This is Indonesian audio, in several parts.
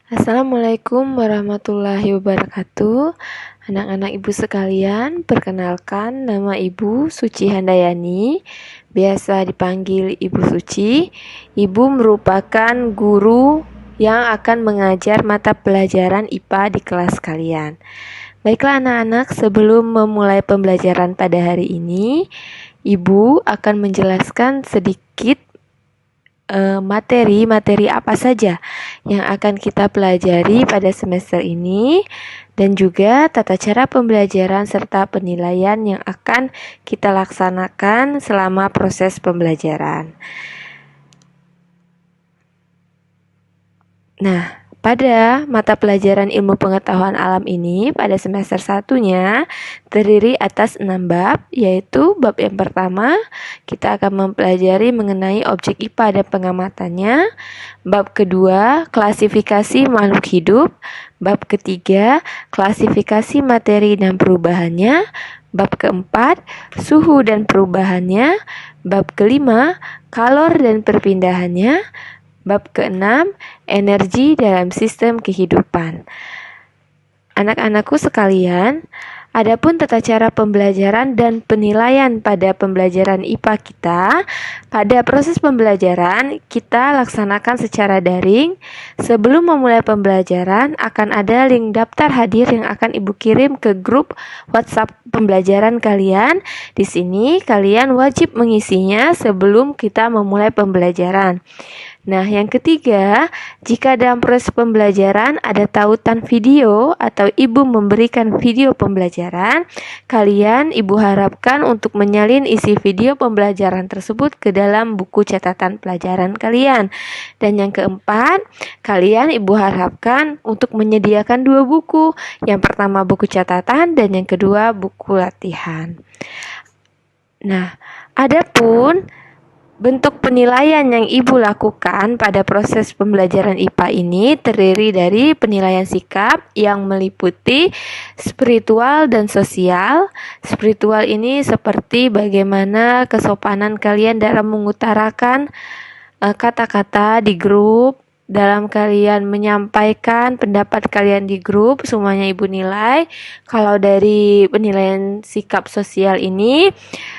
Assalamualaikum warahmatullahi wabarakatuh. Anak-anak ibu sekalian, perkenalkan nama ibu Suci Handayani, biasa dipanggil Ibu Suci. Ibu merupakan guru yang akan mengajar mata pelajaran IPA di kelas kalian. Baiklah anak-anak, sebelum memulai pembelajaran pada hari ini, ibu akan menjelaskan sedikit materi-materi apa saja yang akan kita pelajari pada semester ini, dan juga tata cara pembelajaran serta penilaian yang akan kita laksanakan selama proses pembelajaran. Nah, pada mata pelajaran ilmu pengetahuan alam ini pada semester 1-nya terdiri atas 6 bab, yaitu bab yang pertama kita akan mempelajari mengenai objek IPA dan pengamatannya. Bab kedua, klasifikasi makhluk hidup. Bab ketiga, klasifikasi materi dan perubahannya. Bab keempat, suhu dan perubahannya. Bab kelima, kalor dan perpindahannya. Bab keenam, energi dalam sistem kehidupan. Anak-anakku sekalian, adapun tata cara pembelajaran dan penilaian pada pembelajaran IPA kita, pada proses pembelajaran kita laksanakan secara daring. Sebelum memulai pembelajaran, akan ada link daftar hadir yang akan ibu kirim ke grup WhatsApp pembelajaran kalian. Di sini kalian wajib mengisinya sebelum kita memulai pembelajaran. Nah, yang ketiga, jika dalam proses pembelajaran ada tautan video atau ibu memberikan video pembelajaran, kalian ibu harapkan untuk menyalin isi video pembelajaran tersebut ke dalam buku catatan pelajaran kalian. Dan yang keempat, kalian ibu harapkan untuk menyediakan 2 buku. Yang pertama buku catatan dan yang kedua buku latihan. Nah, adapun bentuk penilaian yang ibu lakukan pada proses pembelajaran IPA ini terdiri dari penilaian sikap yang meliputi spiritual dan sosial. Spiritual ini seperti bagaimana kesopanan kalian dalam mengutarakan kata-kata di grup, dalam kalian menyampaikan pendapat kalian di grup, semuanya ibu nilai. Kalau dari penilaian sikap sosial ini,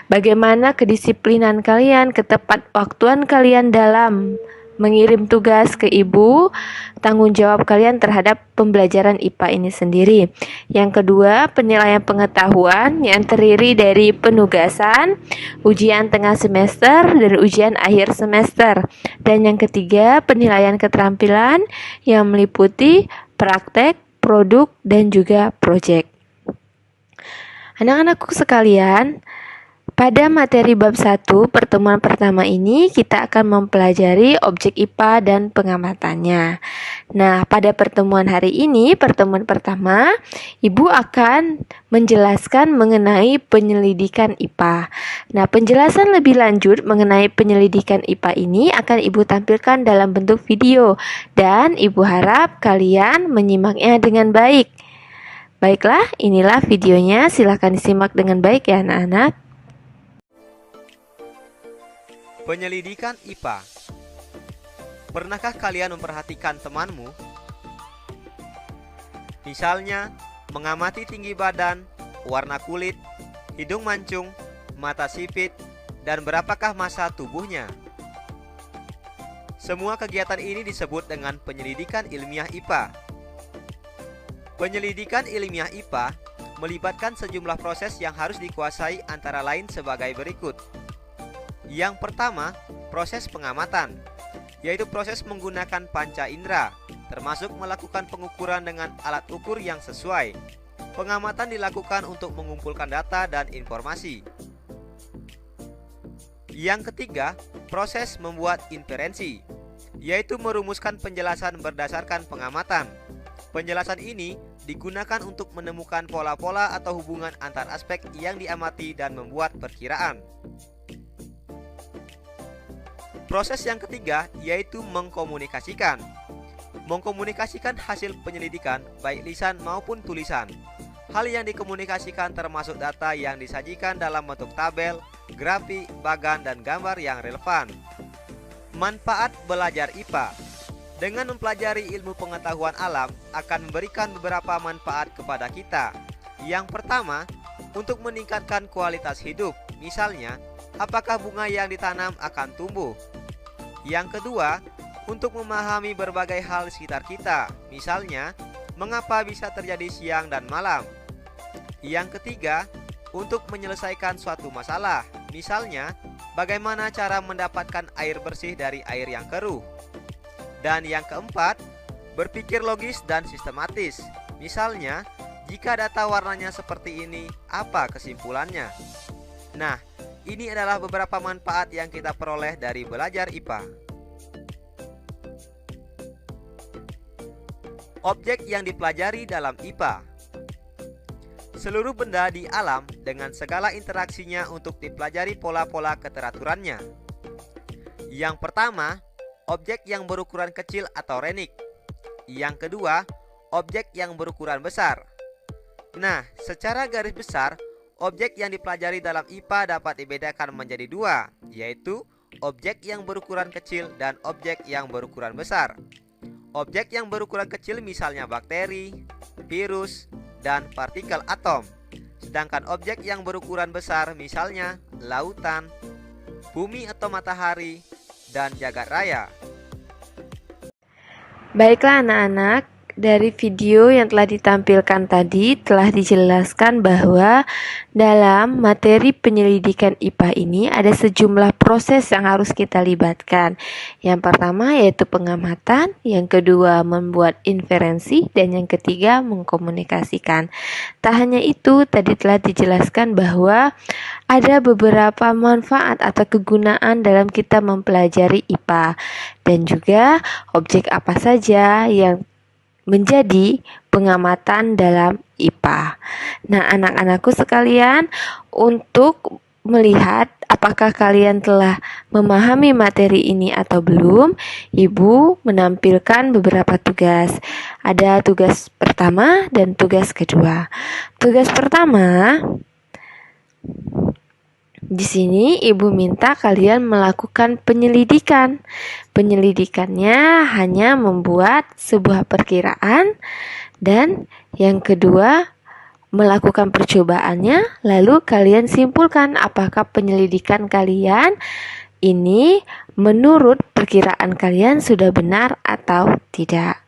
bagaimana kedisiplinan kalian, ketepatwaktuan kalian dalam mengirim tugas ke ibu, tanggung jawab kalian terhadap pembelajaran IPA ini sendiri. Yang kedua, penilaian pengetahuan yang terdiri dari penugasan, ujian tengah semester, dan ujian akhir semester. Dan yang ketiga, penilaian keterampilan yang meliputi praktek, produk, dan juga proyek. Anak-anakku sekalian, pada materi bab 1 pertemuan pertama ini kita akan mempelajari objek IPA dan pengamatannya. Nah, pada pertemuan hari ini, pertemuan pertama, ibu akan menjelaskan mengenai penyelidikan IPA. Nah, penjelasan lebih lanjut mengenai penyelidikan IPA ini akan ibu tampilkan dalam bentuk video dan ibu harap kalian menyimaknya dengan baik. Baiklah, inilah videonya, silakan disimak dengan baik ya anak-anak. Penyelidikan IPA. Pernahkah kalian memperhatikan temanmu? Misalnya, mengamati tinggi badan, warna kulit, hidung mancung, mata sipit, dan berapakah massa tubuhnya. Semua kegiatan ini disebut dengan penyelidikan ilmiah IPA. Penyelidikan ilmiah IPA melibatkan sejumlah proses yang harus dikuasai antara lain sebagai berikut. Yang pertama, proses pengamatan, yaitu proses menggunakan panca indera, termasuk melakukan pengukuran dengan alat ukur yang sesuai. Pengamatan dilakukan untuk mengumpulkan data dan informasi. Yang ketiga, proses membuat inferensi, yaitu merumuskan penjelasan berdasarkan pengamatan. Penjelasan ini digunakan untuk menemukan pola-pola atau hubungan antar aspek yang diamati dan membuat perkiraan. Proses yang ketiga yaitu mengkomunikasikan. Mengkomunikasikan hasil penyelidikan baik lisan maupun tulisan. Hal yang dikomunikasikan termasuk data yang disajikan dalam bentuk tabel, grafik, bagan, dan gambar yang relevan. Manfaat belajar IPA. Dengan mempelajari ilmu pengetahuan alam akan memberikan beberapa manfaat kepada kita. Yang pertama, untuk meningkatkan kualitas hidup. Misalnya, apakah bunga yang ditanam akan tumbuh? Yang kedua, untuk memahami berbagai hal di sekitar kita. Misalnya, mengapa bisa terjadi siang dan malam? Yang ketiga, untuk menyelesaikan suatu masalah. Misalnya, bagaimana cara mendapatkan air bersih dari air yang keruh? Dan yang keempat, berpikir logis dan sistematis. Misalnya, jika data warnanya seperti ini, apa kesimpulannya? Nah, ini adalah beberapa manfaat yang kita peroleh dari belajar IPA. Objek yang dipelajari dalam IPA. Seluruh benda di alam dengan segala interaksinya untuk dipelajari pola-pola keteraturannya. Yang pertama, objek yang berukuran kecil atau renik. Yang kedua, objek yang berukuran besar. Nah, secara garis besar, objek yang dipelajari dalam IPA dapat dibedakan menjadi dua, yaitu objek yang berukuran kecil dan objek yang berukuran besar. Objek yang berukuran kecil misalnya bakteri, virus, dan partikel atom. Sedangkan objek yang berukuran besar misalnya lautan, bumi atau matahari, dan jagat raya. Baiklah anak-anak, dari video yang telah ditampilkan tadi telah dijelaskan bahwa dalam materi penyelidikan IPA ini ada sejumlah proses yang harus kita libatkan. Yang pertama yaitu pengamatan, yang kedua membuat inferensi, dan yang ketiga mengkomunikasikan. Tak hanya itu, tadi telah dijelaskan bahwa ada beberapa manfaat atau kegunaan dalam kita mempelajari IPA, dan juga objek apa saja yang menjadi pengamatan dalam IPA. Nah, anak-anakku sekalian, untuk melihat apakah kalian telah memahami materi ini atau belum, Ibu menampilkan beberapa tugas. Ada tugas pertama dan tugas kedua. Tugas pertama, di sini Ibu minta kalian melakukan penyelidikan. Penyelidikannya hanya membuat sebuah perkiraan, dan yang kedua melakukan percobaannya, lalu kalian simpulkan apakah penyelidikan kalian ini menurut perkiraan kalian sudah benar atau tidak.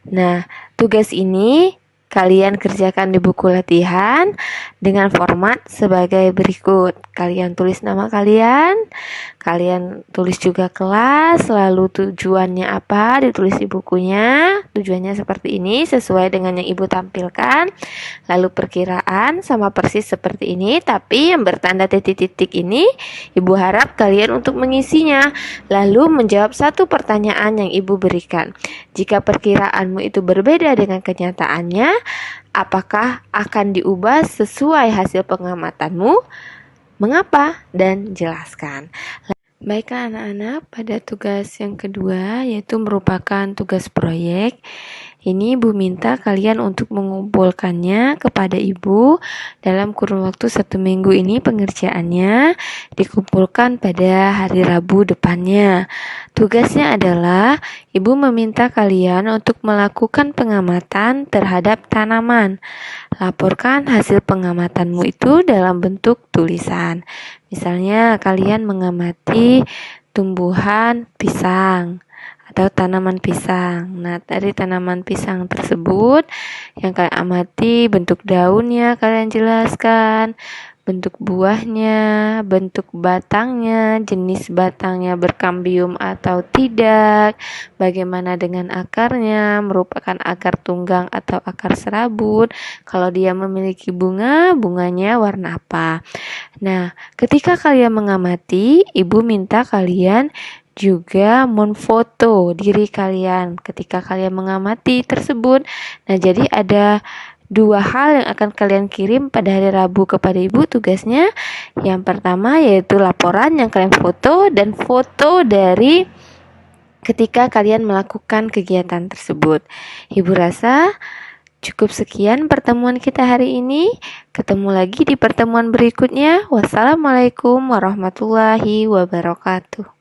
Nah, tugas ini kalian kerjakan di buku latihan dengan format sebagai berikut. Kalian tulis nama kalian tulis juga kelas, lalu tujuannya apa, ditulis di bukunya. Tujuannya seperti ini, sesuai dengan yang Ibu tampilkan. Lalu perkiraan sama persis seperti ini, tapi yang bertanda titik-titik ini Ibu harap kalian untuk mengisinya, lalu menjawab satu pertanyaan yang Ibu berikan. Jika perkiraanmu itu berbeda dengan kenyataannya, apakah akan diubah sesuai hasil pengamatanmu? Mengapa? Dan jelaskan. Baiklah anak-anak, pada tugas yang kedua yaitu merupakan tugas proyek. Ini Ibu minta kalian untuk mengumpulkannya kepada Ibu dalam kurun waktu 1 minggu ini. Pengerjaannya dikumpulkan pada hari Rabu depannya. Tugasnya adalah Ibu meminta kalian untuk melakukan pengamatan terhadap tanaman. Laporkan hasil pengamatanmu itu dalam bentuk tulisan. Misalnya kalian mengamati tumbuhan pisang atau tanaman pisang. Nah, dari tanaman pisang tersebut yang kalian amati, bentuk daunnya kalian jelaskan, bentuk buahnya, bentuk batangnya, jenis batangnya berkambium atau tidak, bagaimana dengan akarnya, merupakan akar tunggang atau akar serabut, kalau dia memiliki bunga, bunganya warna apa. Nah, ketika kalian mengamati, Ibu minta kalian juga memfoto diri kalian ketika kalian mengamati tersebut. Nah, jadi ada 2 hal yang akan kalian kirim pada hari Rabu kepada Ibu tugasnya. Yang pertama yaitu laporan yang kalian foto, dan foto dari ketika kalian melakukan kegiatan tersebut. Ibu rasa cukup sekian pertemuan kita hari ini. Ketemu lagi di pertemuan berikutnya. Wassalamualaikum warahmatullahi wabarakatuh.